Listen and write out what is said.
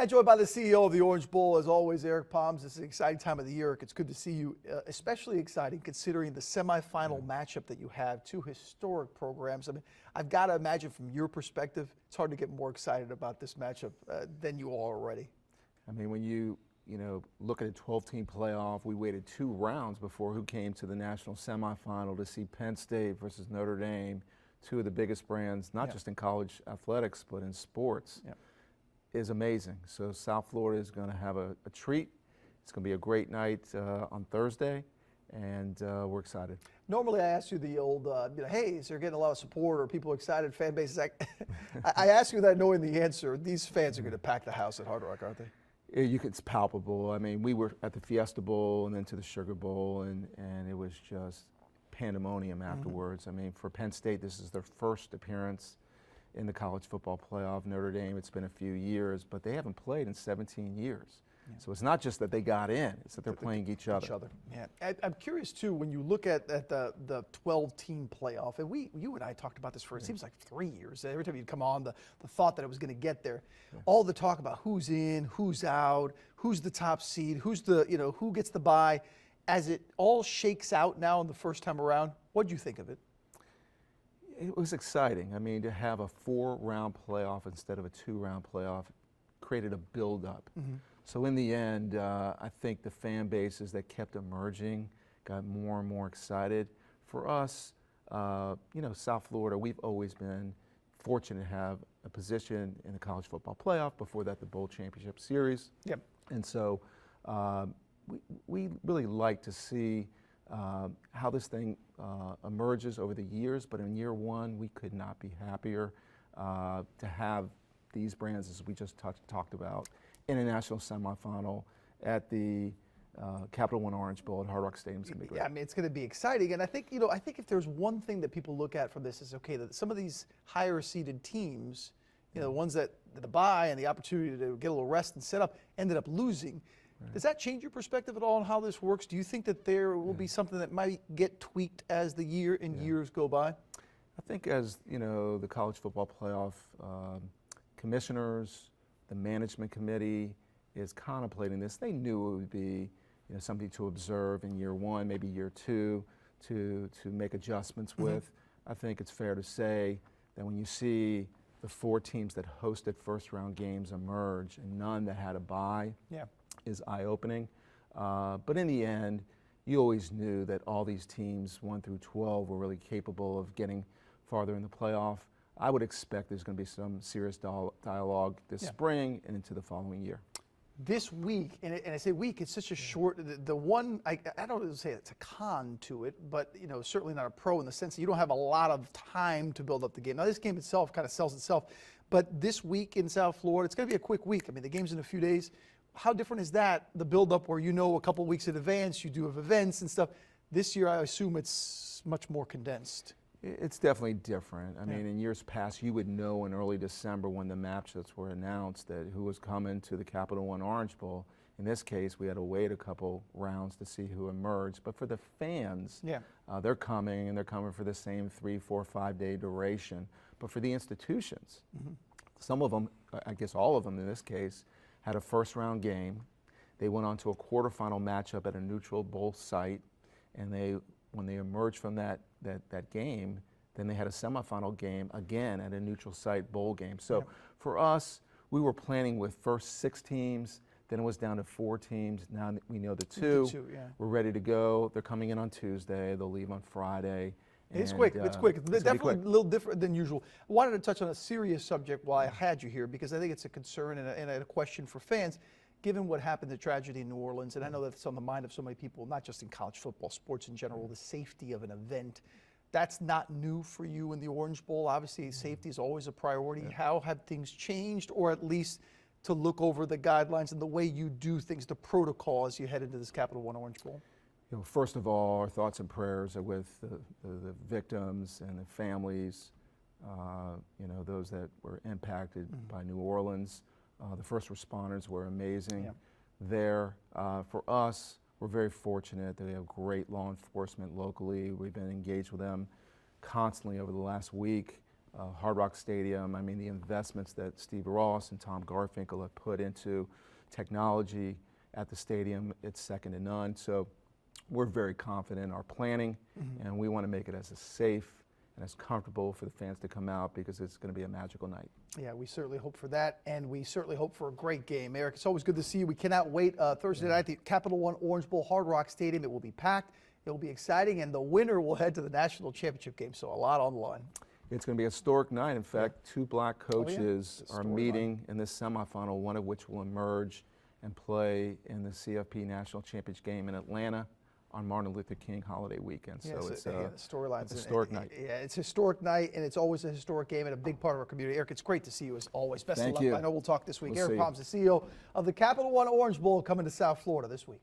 I'm joined by the CEO of the Orange Bowl, as always, Eric Poms. This is an exciting time of the year. It's good to see you, especially exciting considering the semifinal matchup that you have, two historic programs. I mean, I've got to imagine from your perspective, it's hard to get more excited about this matchup than you are already. I mean, when you look at a 12-team playoff, we waited 2 rounds before who came to the national semifinal to see Penn State versus Notre Dame, two of the biggest brands, not just in college athletics, but in sports. Is amazing. So South Florida is going to have a treat. It's going to be a great night on Thursday, and we're excited. Normally I ask you the old, hey, is there getting a lot of support or people excited, fan bases? I ask you that knowing the answer. These fans are going to pack the house at Hard Rock, aren't they? It's palpable. I mean, we were at the Fiesta Bowl and then to the Sugar Bowl, and it was just pandemonium afterwards. I mean, for Penn State, this is their first appearance in the college football playoff. Notre Dame, it's been a few years, but they haven't played in 17 years. So it's not just that they got in, it's that they're playing each other. Yeah. I'm curious, too, when you look at the 12-team playoff, and you and I talked about this for, it seems like 3 years. Every time you'd come on, the thought that it was going to get there. All the talk about who's in, who's out, who's the top seed, who's who gets the bye. As it all shakes out now in the first time around, what do you think of it? It was exciting. I mean, to have a 4-round playoff instead of a 2-round playoff created a build-up. So in the end, I think the fan bases that kept emerging got more and more excited. For us, South Florida, we've always been fortunate to have a position in the college football playoff. Before that, the Bowl Championship Series. And so we really like to see how this thing emerges over the years, but in year 1, we could not be happier to have these brands, as we just talked about, in a national semifinal at the Capital One Orange Bowl at Hard Rock Stadium. Is going to be great. Yeah, I mean, it's going to be exciting, and I think if there's one thing that people look at from this is that some of these higher seeded teams, the ones that the bye and the opportunity to get a little rest and set up, ended up losing. Does that change your perspective at all on how this works? Do you think that there will be something that might get tweaked as the years go by? I think as the college football playoff commissioners, the management committee is contemplating this. They knew it would be something to observe in year 1, maybe year 2, to make adjustments with. I think it's fair to say that when you see the 4 teams that hosted first-round games emerge and none that had a bye, is eye-opening. But in the end, you always knew that all these teams, 1 through 12, were really capable of getting farther in the playoff. I would expect there's going to be some serious dialogue this spring and into the following year. This week, and I say week, it's such a short, the one, I don't want to say it's a con to it, but certainly not a pro in the sense that you don't have a lot of time to build up the game. Now this game itself kind of sells itself, but this week in South Florida, it's going to be a quick week. I mean, the game's in a few days. How different is that, the build-up where a couple weeks in advance, you do have events and stuff. This year, I assume it's much more condensed. It's definitely different. I mean, in years past, you would know in early December when the matchups were announced that who was coming to the Capital One Orange Bowl. In this case, we had to wait a couple rounds to see who emerged. But for the fans, they're coming, and they're coming for the same 3, 4, 5-day duration. But for the institutions, some of them, I guess all of them in this case, had a first-round game. They went on to a quarterfinal matchup at a neutral bowl site, and when they emerged from that game, then they had a semifinal game again at a neutral site bowl game. So for us, we were planning with first 6 teams, then it was down to 4 teams. Now we know the 2. We're ready to go. They're coming in on Tuesday. They'll leave on Friday. It's quick. It's quick. It's definitely a little different than usual. I wanted to touch on a serious subject while I had you here because I think it's a concern and a question for fans. Given what happened, the tragedy in New Orleans, and I know that's on the mind of so many people, not just in college football, sports in general, the safety of an event. That's not new for you in the Orange Bowl. Obviously, safety is always a priority. How have things changed, or at least to look over the guidelines and the way you do things, the protocol as you head into this Capital One Orange Bowl? First of all, our thoughts and prayers are with the victims and the families, those that were impacted by New Orleans. The first responders were amazing there. For us, we're very fortunate that we have great law enforcement locally. We've been engaged with them constantly over the last week. Hard Rock Stadium. I mean, the investments that Steve Ross and Tom Garfinkel have put into technology at the stadium, it's second to none. So we're very confident in our planning, and we want to make it as safe and as comfortable for the fans to come out, because it's going to be a magical night. Yeah, we certainly hope for that, and we certainly hope for a great game. Eric, it's always good to see you. We cannot wait. Thursday night at the Capital One Orange Bowl, Hard Rock Stadium. It will be packed. It will be exciting, and the winner will head to the national championship game. So a lot on the line. It's going to be a historic night. In fact, two black coaches are meeting line in this semifinal, one of which will emerge and play in the CFP National Championship game in Atlanta on Martin Luther King holiday weekend. Yeah, so it's a historic night. Yeah, it's a historic night, and it's always a historic game and a big part of our community. Eric, it's great to see you as always. Best of luck. I know we'll talk this week. Eric Poms, the CEO of the Capital One Orange Bowl, coming to South Florida this week.